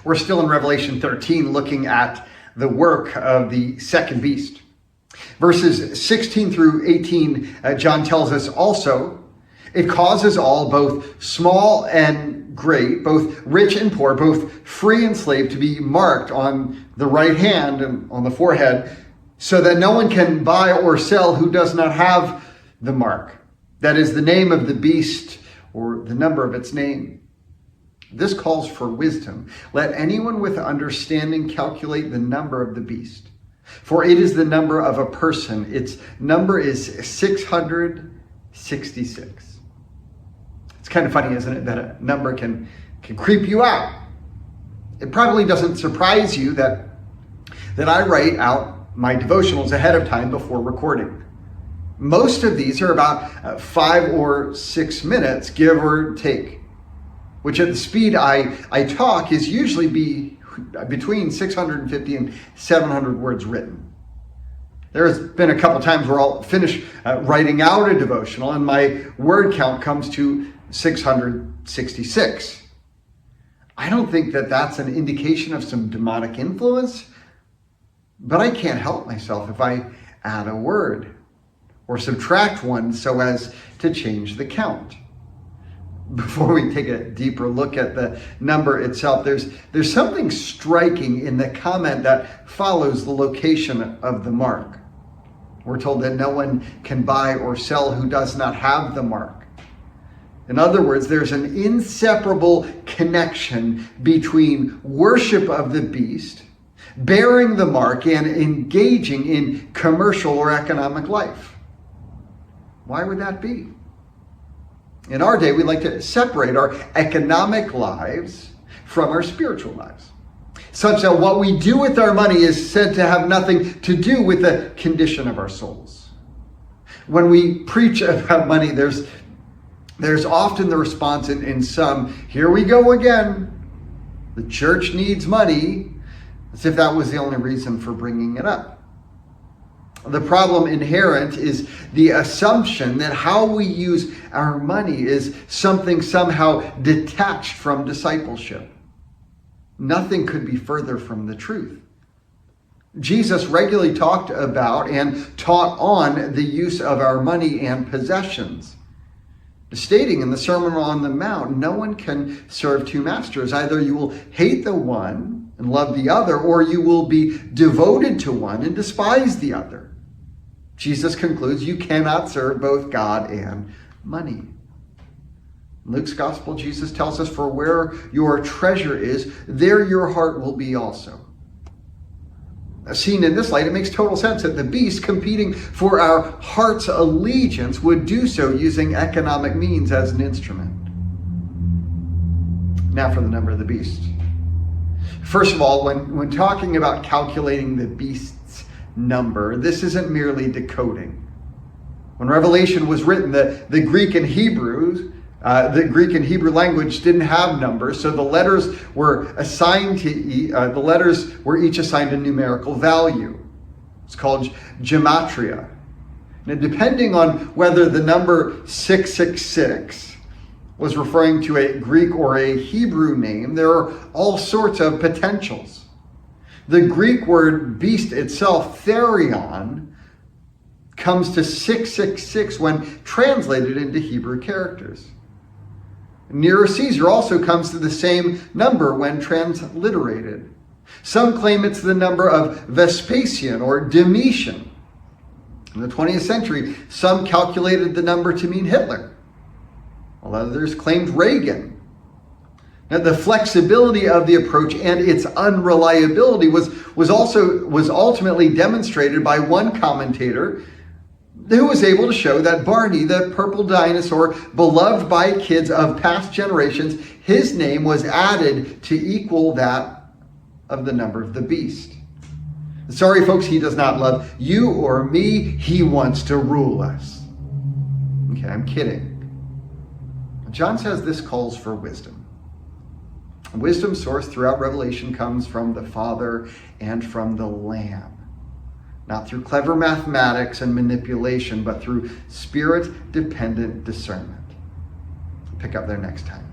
We're still in Revelation 13 looking at the work of the second beast. Verses 16 through 18, John tells us also, it causes all, both small and great, both rich and poor, both free and slave, to be marked on the right hand and on the forehead, so that no one can buy or sell who does not have the mark. That is the name of the beast or the number of its name. This calls for wisdom. Let anyone with understanding calculate the number of the beast, for it is the number of a person. Its number is 666. It's kind of funny, isn't it, that a number can creep you out. It probably doesn't surprise you that I write out my devotionals ahead of time before recording. Most of these are about 5 or 6 minutes, give or take, which at the speed I talk is usually between 650 and 700 words written. There's been a couple times where I'll finish writing out a devotional and my word count comes to 666. I don't think that that's an indication of some demonic influence, but I can't help myself if I add a word or subtract one so as to change the count. Before we take a deeper look at the number itself, there's something striking in the comment that follows the location of the mark. We're told that no one can buy or sell who does not have the mark. In other words, there's an inseparable connection between worship of the beast, bearing the mark, and engaging in commercial or economic life. Why would that be? In our day, we like to separate our economic lives from our spiritual lives, such that what we do with our money is said to have nothing to do with the condition of our souls. When we preach about money, there's often the response in some, here we go again. The church needs money, as if that was the only reason for bringing it up. The problem inherent is the assumption that how we use our money is something somehow detached from discipleship. Nothing could be further from the truth. Jesus regularly talked about and taught on the use of our money and possessions, stating in the Sermon on the Mount, no one can serve two masters. Either you will hate the one and love the other, or you will be devoted to one and despise the other. Jesus concludes, you cannot serve both God and money. In Luke's gospel, Jesus tells us, for where your treasure is, there your heart will be also. Seen in this light, it makes total sense that the beast competing for our heart's allegiance would do so using economic means as an instrument. Now for the number of the beast. First of all, when talking about calculating the beast's number, this isn't merely decoding. When Revelation was written, the Greek and Hebrew language didn't have numbers, so the letters were assigned to the letters were each assigned a numerical value. It's called gematria. Now, depending on whether the number 666 was referring to a Greek or a Hebrew name, there are all sorts of potentials. The Greek word beast itself, therion, comes to 666 when translated into Hebrew characters. Nero Caesar also comes to the same number when transliterated. Some claim it's the number of Vespasian or Domitian. In the 20th century, some calculated the number to mean Hitler, while others claimed Reagan. Now, the flexibility of the approach and its unreliability was ultimately demonstrated by one commentator who was able to show that Barney, the purple dinosaur beloved by kids of past generations, his name was added to equal that of the number of the beast. Sorry, folks, he does not love you or me. He wants to rule us. Okay, I'm kidding. John says this calls for wisdom. Wisdom sourced throughout Revelation comes from the Father and from the Lamb. Not through clever mathematics and manipulation, but through spirit-dependent discernment. Pick up there next time.